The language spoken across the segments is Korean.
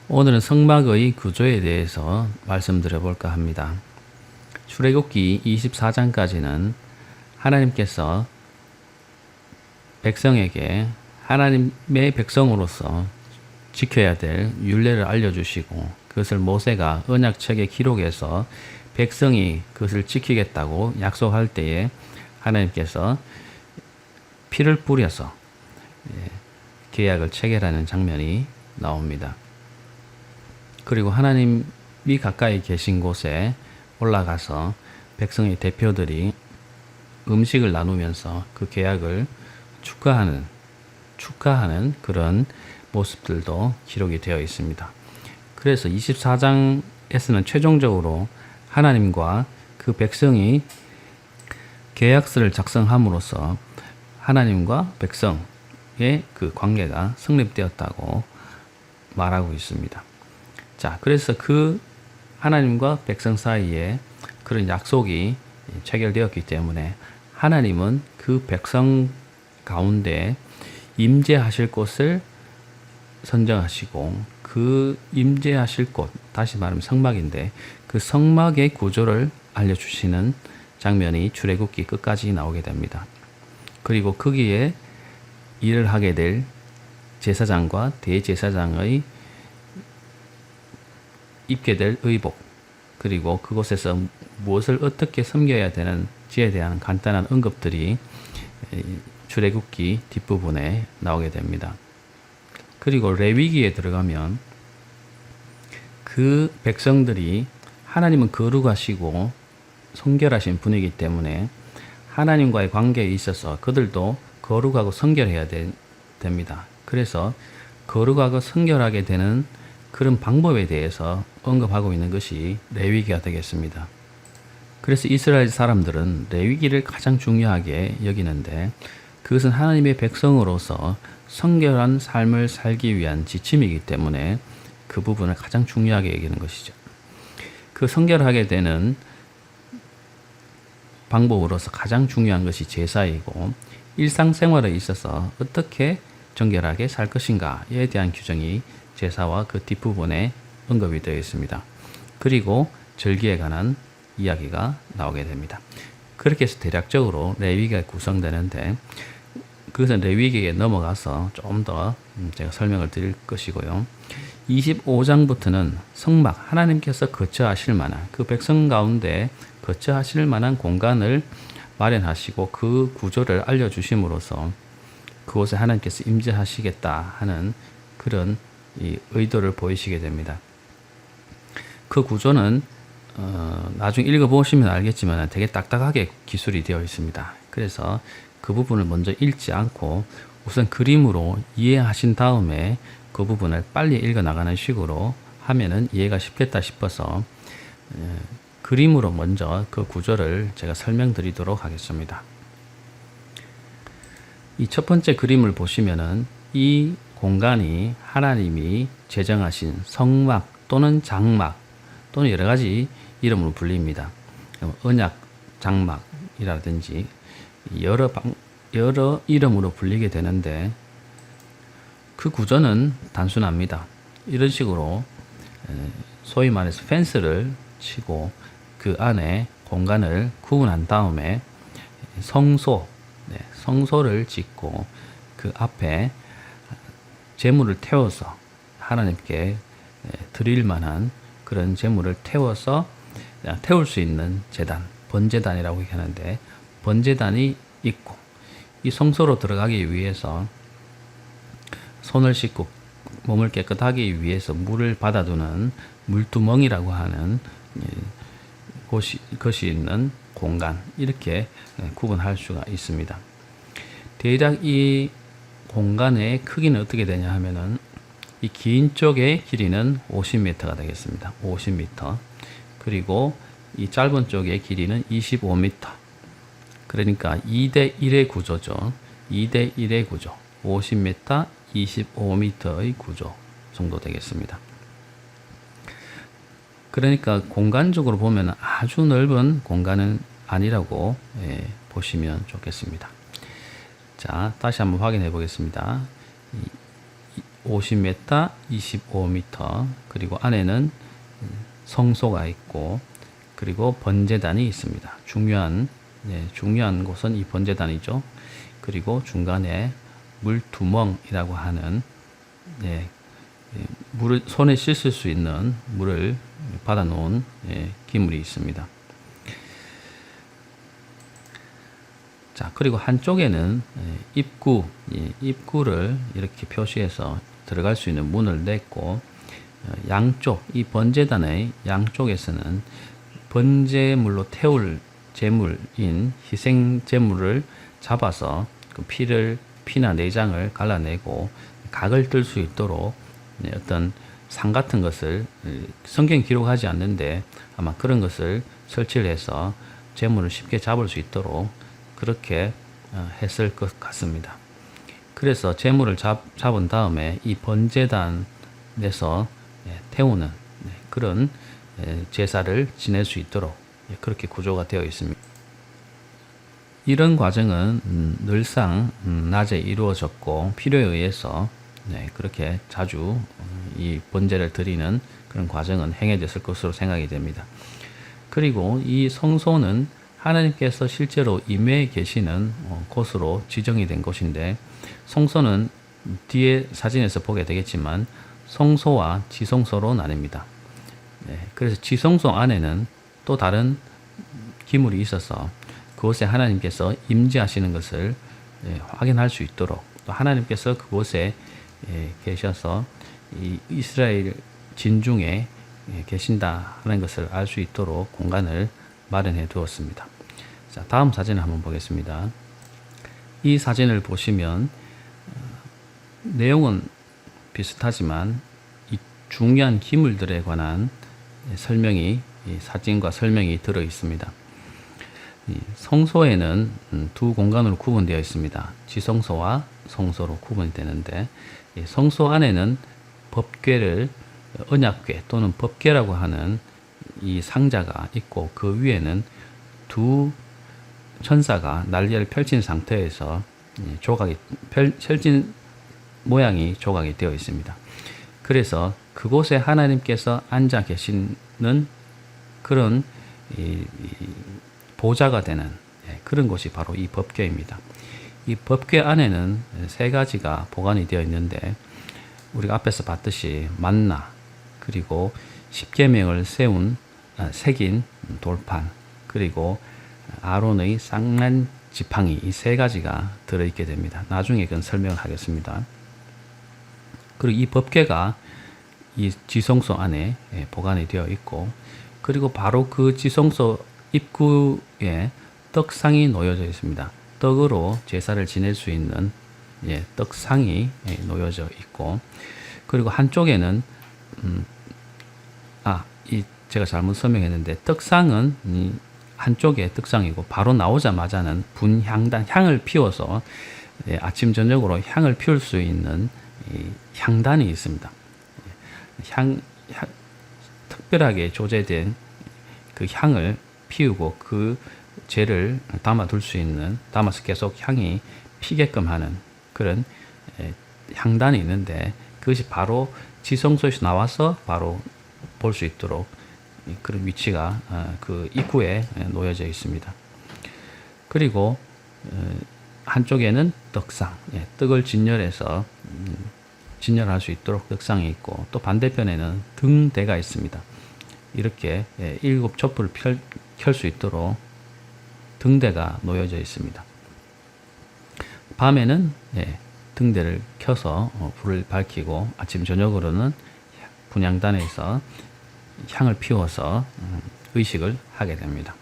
오늘은 성막의 구조에 대해서 말씀드려 볼까 합니다. 출애굽기 24장까지는 하나님께서 백성에게 하나님의 백성으로서 지켜야 될 율례를 알려주시고 그것을 모세가 언약책에 기록해서 백성이 그것을 지키겠다고 약속할 때에 하나님께서 피를 뿌려서 계약을 체결하는 장면이 나옵니다. 그리고 하나님이 가까이 계신 곳에 올라가서 백성의 대표들이 음식을 나누면서 그 계약을 축하하는 그런 모습들도 기록이 되어 있습니다. 그래서 24장에서는 최종적으로 하나님과 그 백성이 계약서를 작성함으로써 하나님과 백성의 그 관계가 성립되었다고 말하고 있습니다. 자, 그래서 그 하나님과 백성 사이에 그런 약속이 체결되었기 때문에 하나님은 그 백성 가운데 임재하실 곳을 선정하시고 그 임재하실 곳, 다시 말하면 성막인데 그 성막의 구조를 알려주시는 장면이 출애굽기 끝까지 나오게 됩니다. 그리고 거기에 일을 하게 될 제사장과 대제사장의 입게 될 의복, 그리고 그곳에서 무엇을 어떻게 섬겨야 되는지에 대한 간단한 언급들이 출애굽기 뒷부분에 나오게 됩니다. 그리고 레위기에 들어가면 그 백성들이 하나님은 거룩하시고 성결하신 분이기 때문에 하나님과의 관계에 있어서 그들도 거룩하고 성결해야 됩니다. 그래서 거룩하고 성결하게 되는 그런 방법에 대해서 언급하고 있는 것이 레위기가 되겠습니다. 그래서 이스라엘 사람들은 레위기를 가장 중요하게 여기는데 그것은 하나님의 백성으로서 성결한 삶을 살기 위한 지침이기 때문에 그 부분을 가장 중요하게 여기는 것이죠. 그 성결하게 되는 방법으로서 가장 중요한 것이 제사이고 일상생활에 있어서 어떻게 정결하게 살 것인가에 대한 규정이 제사와 그 뒷부분에 언급이 되어 있습니다. 그리고 절기에 관한 이야기가 나오게 됩니다. 그렇게 해서 대략적으로 레위기가 구성되는데 그것은 레위기에 넘어가서 좀 더 제가 설명을 드릴 것이고요. 25장부터는 성막, 하나님께서 거처하실 만한 그 백성 가운데 거처하실 만한 공간을 마련하시고 그 구조를 알려주심으로써 그곳에 하나님께서 임재하시겠다 하는 그런 이 의도를 보이시게 됩니다. 그 구조는 나중에 읽어보시면 알겠지만 되게 딱딱하게 기술이 되어 있습니다. 그래서 그 부분을 먼저 읽지 않고 우선 그림으로 이해하신 다음에 그 부분을 빨리 읽어 나가는 식으로 하면은 이해가 쉽겠다 싶어서 그림으로 먼저 그 구조를 제가 설명드리도록 하겠습니다. 이 첫 번째 그림을 보시면은 이 공간이 하나님이 제정하신 성막 또는 장막 또는 여러 가지 이름으로 불립니다. 언약 장막이라든지 여러 이름으로 불리게 되는데 그 구조는 단순합니다. 이런 식으로 소위 말해서 펜스를 치고 그 안에 공간을 구분한 다음에 성소를 짓고 그 앞에 제물을 태워서 하나님께 드릴 만한 그런 제물을 태울 수 있는 제단, 번제단이라고 하는데 번제단이 있고 이 성소로 들어가기 위해서 손을 씻고 몸을 깨끗하기 위해서 물을 받아두는 물두멍이라고 하는 것이 있는 공간, 이렇게 구분할 수가 있습니다. 대략 이 공간의 크기는 어떻게 되냐 하면은 이 긴 쪽의 길이는 50m가 되겠습니다. 50m. 그리고 이 짧은 쪽의 길이는 25m. 그러니까 2대1의 구조죠. 2대1의 구조. 50m, 25m의 구조 정도 되겠습니다. 그러니까 공간적으로 보면 아주 넓은 공간은 아니라고 보시면 좋겠습니다. 자, 다시 한번 확인해 보겠습니다. 50m, 25m, 그리고 안에는 성소가 있고, 그리고 번제단이 있습니다. 중요한 곳은 이 번제단이죠. 그리고 중간에 물두멍이라고 하는, 물을 손에 씻을 수 있는 물을 받아 놓은 기물이 있습니다. 자, 그리고 한쪽에는 입구를 이렇게 표시해서 들어갈 수 있는 문을 냈고, 양쪽, 이 번제단의 양쪽에서는 번제물로 태울 제물인 희생 제물을 잡아서 그 피나 내장을 갈라내고 각을 뜰 수 있도록 어떤 상 같은 것을, 성경 기록하지 않는데 아마 그런 것을 설치를 해서 제물을 쉽게 잡을 수 있도록 그렇게 했을 것 같습니다. 그래서 제물을 잡은 다음에 이 번제단에서 태우는 그런 제사를 지낼 수 있도록 그렇게 구조가 되어 있습니다. 이런 과정은 늘상 낮에 이루어졌고 필요에 의해서 그렇게 자주 이 번제를 드리는 그런 과정은 행해졌을 것으로 생각이 됩니다. 그리고 이 성소는 하나님께서 실제로 임해 계시는 곳으로 지정이 된 곳인데, 성소는 뒤에 사진에서 보게 되겠지만 성소와 지성소로 나뉩니다. 그래서 지성소 안에는 또 다른 기물이 있어서 그곳에 하나님께서 임재하시는 것을 확인할 수 있도록, 또 하나님께서 그곳에 계셔서 이 이스라엘 진중에 계신다 하는 것을 알 수 있도록 공간을 마련해 두었습니다. 자, 다음 사진을 한번 보겠습니다. 이 사진을 보시면 내용은 비슷하지만 이 중요한 기물들에 관한 설명이, 사진과 설명이 들어 있습니다. 성소에는 두 공간으로 구분되어 있습니다. 지성소와 성소로 구분이 되는데, 성소 안에는 법궤를, 언약궤 또는 법궤라고 하는 이 상자가 있고, 그 위에는 두 천사가 날개를 펼친 상태에서 펼친 모양이 조각이 되어 있습니다. 그래서 그곳에 하나님께서 앉아 계시는 그런 보좌가 되는 그런 곳이 바로 이 법궤입니다. 이 법궤 안에는 세 가지가 보관이 되어 있는데, 우리가 앞에서 봤듯이 만나, 그리고 십계명을 새긴 돌판, 그리고 아론의 쌍난 지팡이, 이 세 가지가 들어있게 됩니다. 나중에 그건 설명을 하겠습니다. 그리고 이 법궤가 이 지성소 안에 보관이 되어 있고, 그리고 바로 그 지성소 입구에 떡상이 놓여져 있습니다. 떡으로 제사를 지낼 수 있는 떡상이 놓여져 있고, 그리고 한쪽에는 제가 잘못 설명했는데, 떡상은 한쪽에 떡상이고 바로 나오자마자는 분향단, 향을 피워서 아침 저녁으로 향을 피울 수 있는 향단이 있습니다. 특별하게 조제된 그 향을 피우고 그 죄를 담아둘 수 있는, 담아서 계속 향이 피게끔 하는 그런 향단이 있는데, 그것이 바로 지성소에서 나와서 바로 볼 수 있도록 그런 위치가 그 입구에 놓여져 있습니다. 그리고 한쪽에는 떡상, 떡을 진열해서 진열할 수 있도록 떡상이 있고, 또 반대편에는 등대가 있습니다. 이렇게 7 촛불을 켤 수 있도록 등대가 놓여져 있습니다. 밤에는 등대를 켜서 불을 밝히고, 아침 저녁으로는 분향단에서 향을 피워서 의식을 하게 됩니다.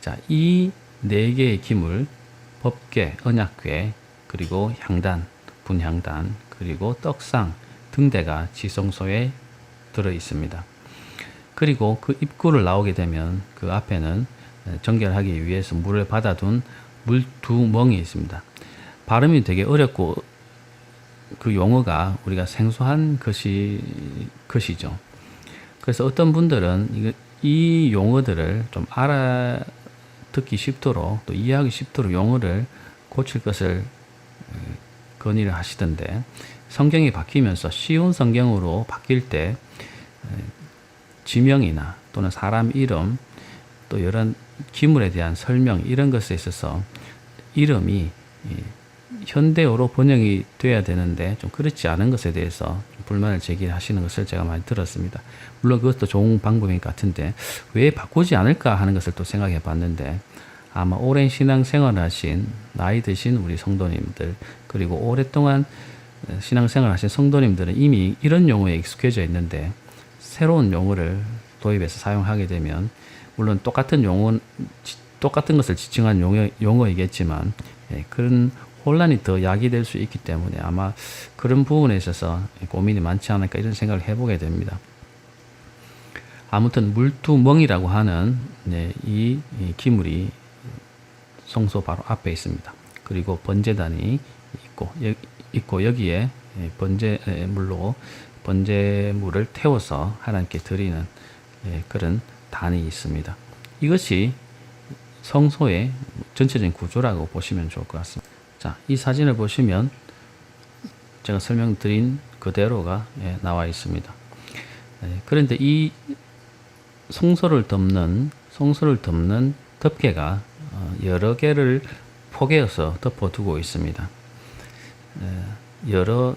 자, 이 네 개의 기물, 법궤, 언약궤, 그리고 향단, 분향단, 그리고 떡상, 등대가 지성소에 들어 있습니다. 그리고 그 입구를 나오게 되면 그 앞에는 정결하기 위해서 물을 받아둔 물두멍이 있습니다. 발음이 되게 어렵고 그 용어가 우리가 생소한 것이죠. 그래서 어떤 분들은 이 용어들을 좀 알아듣기 쉽도록, 또 이해하기 쉽도록 용어를 고칠 것을 건의를 하시던데, 성경이 바뀌면서 쉬운 성경으로 바뀔 때 지명이나 또는 사람 이름 또 이런 기물에 대한 설명 이런 것에 있어서 이름이 현대어로 번역이 돼야 되는데 좀 그렇지 않은 것에 대해서 불만을 제기하시는 것을 제가 많이 들었습니다. 물론 그것도 좋은 방법인 것 같은데 왜 바꾸지 않을까 하는 것을 또 생각해 봤는데 아마 오랜 신앙생활을 하신 나이 드신 우리 성도님들 그리고 오랫동안 신앙생활을 하신 성도님들은 이미 이런 용어에 익숙해져 있는데 새로운 용어를 도입해서 사용하게 되면 물론 똑같은 것을 지칭한 용어이겠지만 그런 혼란이 더 야기될 수 있기 때문에 아마 그런 부분에 있어서 고민이 많지 않을까 이런 생각을 해보게 됩니다. 아무튼 물두멍이라고 하는 이 기물이 성소 바로 앞에 있습니다. 그리고 번제단이 있고 여기에 번제물로 번제물을 태워서 하나님께 드리는 그런 단이 있습니다. 이것이 성소의 전체적인 구조라고 보시면 좋을 것 같습니다. 자, 이 사진을 보시면 제가 설명드린 그대로가 나와 있습니다. 그런데 이 성소를 덮는 덮개가 여러 개를 포개어서 덮어두고 있습니다. 여러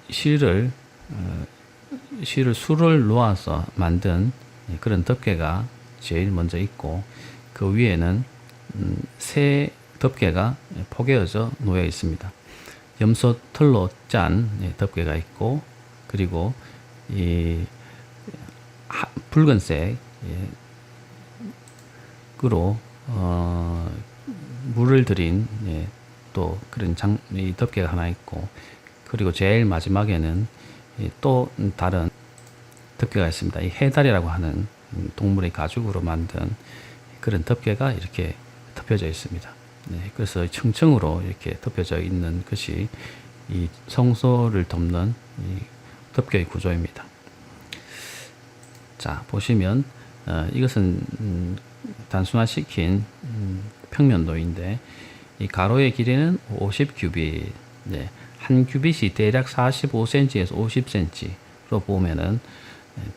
실을 수를 놓아서 만든 그런 덮개가 제일 먼저 있고 그 위에는 새 덮개가 포개어져 놓여 있습니다. 염소 털로 짠 덮개가 있고 그리고 이 붉은색으로 물을 들인 또 그런 이 덮개가 하나 있고 그리고 제일 마지막에는 또 다른 덮개가 있습니다. 이 해달이라고 하는 동물의 가죽으로 만든 그런 덮개가 이렇게 덮여져 있습니다. 그래서 층층으로 이렇게 덮여져 있는 것이 이 성소를 덮는 이 덮개의 구조입니다. 자, 보시면 이것은 단순화시킨 평면도인데 이 가로의 길이는 50규빗, 한 규빗이 대략 45cm에서 50cm로 보면은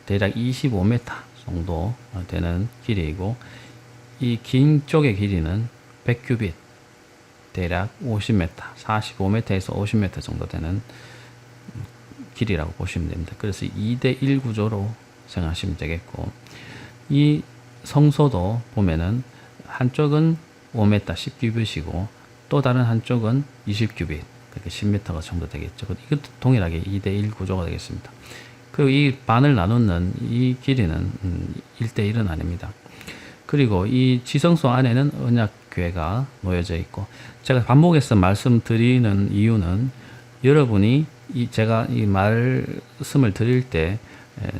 대략 25m 정도 되는 길이이고 이 긴 쪽의 길이는 100규빗, 대략 50m, 45m에서 50m 정도 되는 길이라고 보시면 됩니다. 그래서 2대1 구조로 생각하시면 되겠고 이 성소도 보면은 한쪽은 5m 10규빗이고 또 다른 한쪽은 20규빗 그렇게 10m 정도 되겠죠. 이것도 동일하게 2대1 구조가 되겠습니다. 그리고 이 반을 나누는 이 길이는 1대1은 아닙니다. 그리고 이 지성소 안에는 언약궤가 놓여져 있고 제가 반복해서 말씀드리는 이유는 여러분이 제가 이 말씀을 드릴 때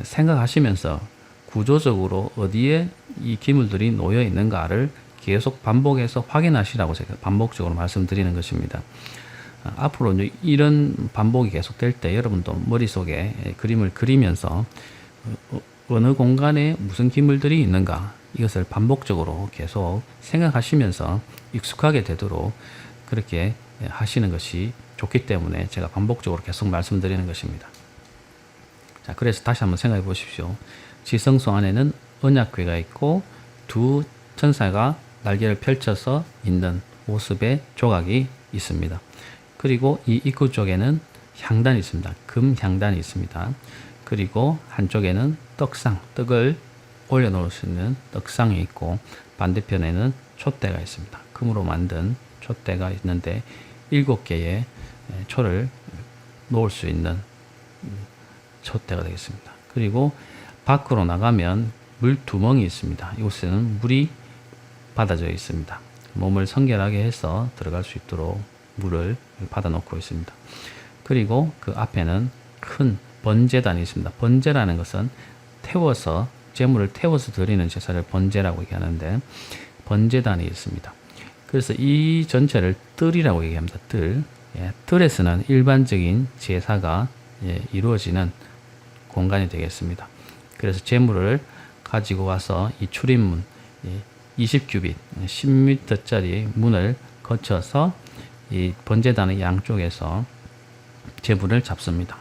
생각하시면서 구조적으로 어디에 이 기물들이 놓여 있는가를 계속 반복해서 확인하시라고 제가 반복적으로 말씀드리는 것입니다. 앞으로 이런 반복이 계속될 때 여러분도 머릿속에 그림을 그리면서 어느 공간에 무슨 기물들이 있는가 이것을 반복적으로 계속 생각하시면서 익숙하게 되도록 그렇게 하시는 것이 좋기 때문에 제가 반복적으로 계속 말씀드리는 것입니다. 자, 그래서 다시 한번 생각해 보십시오. 지성소 안에는 언약궤가 있고 두 천사가 날개를 펼쳐서 있는 모습의 조각이 있습니다. 그리고 이 입구 쪽에는 향단이 있습니다. 금 향단이 있습니다. 그리고 한쪽에는 떡을 올려놓을 수 있는 떡상이 있고 반대편에는 촛대가 있습니다. 금으로 만든 촛대가 있는데 7개의 초를 놓을 수 있는 촛대가 되겠습니다. 그리고 밖으로 나가면 물두멍이 있습니다. 이곳에는 물이 받아져 있습니다. 몸을 성결하게 해서 들어갈 수 있도록 물을 받아 놓고 있습니다. 그리고 그 앞에는 큰 번제단이 있습니다. 번제라는 것은 제물을 태워서 드리는 제사를 번제라고 얘기하는데 번제단이 있습니다. 그래서 이 전체를 뜰이라고 얘기합니다. 뜰에서는 일반적인 제사가 이루어지는 공간이 되겠습니다. 그래서 제물을 가지고 와서 이 출입문 20규빗 10m짜리 문을 거쳐서 이 번제단의 양쪽에서 제물을 잡습니다.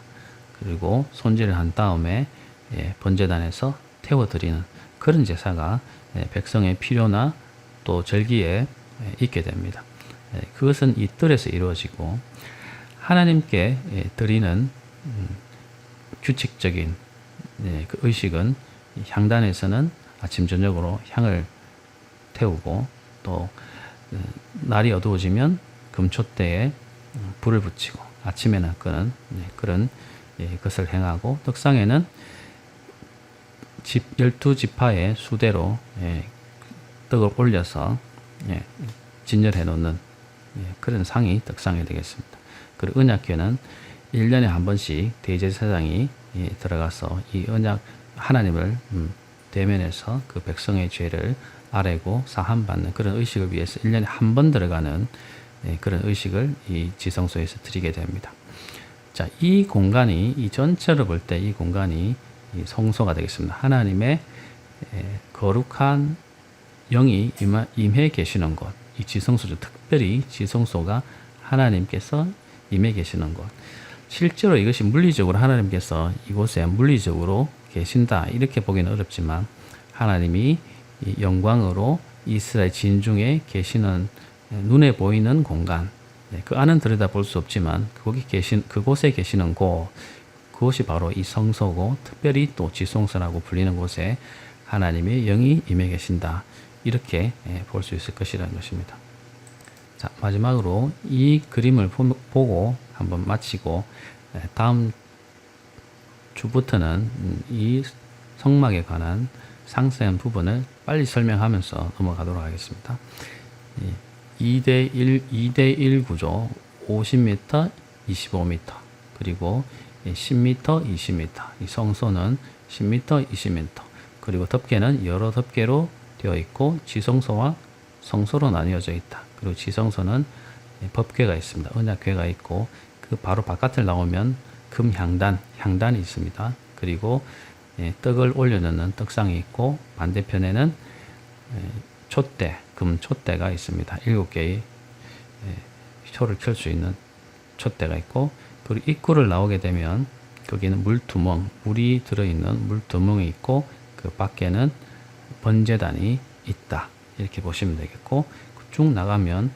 그리고 손질을 한 다음에 번제단에서 태워드리는 그런 제사가 백성의 필요나 또 절기에 있게 됩니다. 그것은 이 뜰에서 이루어지고 하나님께 드리는 규칙적인 그 의식은 향단에서는 아침 저녁으로 향을 태우고 또 날이 어두워지면 금초대에 불을 붙이고 아침에는 끄는 그런 것을 행하고 떡상에는 12지파의 수대로 떡을 올려서 진열해 놓는 그런 상이 떡상이 되겠습니다. 그리고 언약궤는 1년에 한 번씩 대제사장이 들어가서 이 언약 하나님을 대면해서 그 백성의 죄를 아뢰고 사함받는 그런 의식을 위해서 1년에 한 번 들어가는 그런 의식을 이 지성소에서 드리게 됩니다. 자, 이 공간이 이 전체로 볼 때 이 공간이 이 성소가 되겠습니다. 하나님의 거룩한 영이 임해 계시는 곳, 이 지성소죠. 특별히 지성소가 하나님께서 임해 계시는 곳. 실제로 이것이 물리적으로 하나님께서 이곳에 물리적으로 계신다 이렇게 보기는 어렵지만 하나님이 이 영광으로 이스라엘 진중에 계시는 눈에 보이는 공간, 그 안은 들여다볼 수 없지만 그곳에 계시는 그곳이 바로 이 성소고 특별히 또 지성소라고 불리는 곳에 하나님의 영이 임해 계신다 이렇게 볼 수 있을 것이라는 것입니다. 자, 마지막으로 이 그림을 보고 한번 마치고 다음 주부터는 이 성막에 관한 상세한 부분을 빨리 설명하면서 넘어가도록 하겠습니다. 2대1 구조 50m, 25m 그리고 10m, 20m 이 성소는 10m, 20m 그리고 덮개는 여러 덮개로 되어 있고 지성소와 성소로 나뉘어져 있다. 그리고 지성소는 법궤가 있습니다. 언약궤가 있고 그 바로 바깥을 나오면 향단이 있습니다. 그리고 떡을 올려놓는 떡상이 있고 반대편에는 금촛대가 있습니다. 7개의 효를 켤 수 있는 촛대가 있고 그리고 입구를 나오게 되면 거기는 물이 들어있는 물두멍이 있고 그 밖에는 번제단이 있다. 이렇게 보시면 되겠고 쭉 나가면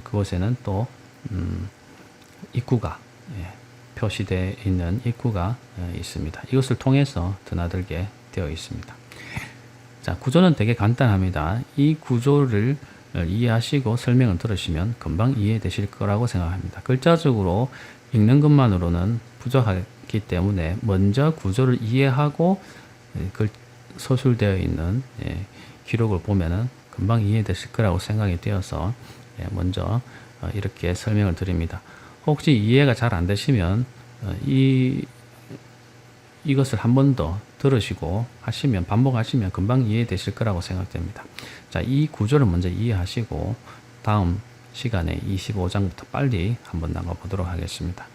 그곳에는 또 입구가 표시되어 있는 입구가 있습니다. 이것을 통해서 드나들게 되어 있습니다. 자, 구조는 되게 간단합니다. 이 구조를 이해하시고 설명을 들으시면 금방 이해되실 거라고 생각합니다. 글자적으로 읽는 것만으로는 부족하기 때문에 먼저 구조를 이해하고 서술되어 있는 기록을 보면은 금방 이해되실 거라고 생각이 되어서 먼저 이렇게 설명을 드립니다. 혹시 이해가 잘 안 되시면 이것을 한 번 더 들으시고 반복하시면 금방 이해되실 거라고 생각됩니다. 자, 이 구조를 먼저 이해하시고 다음 시간에 25장부터 빨리 한번 나가 보도록 하겠습니다.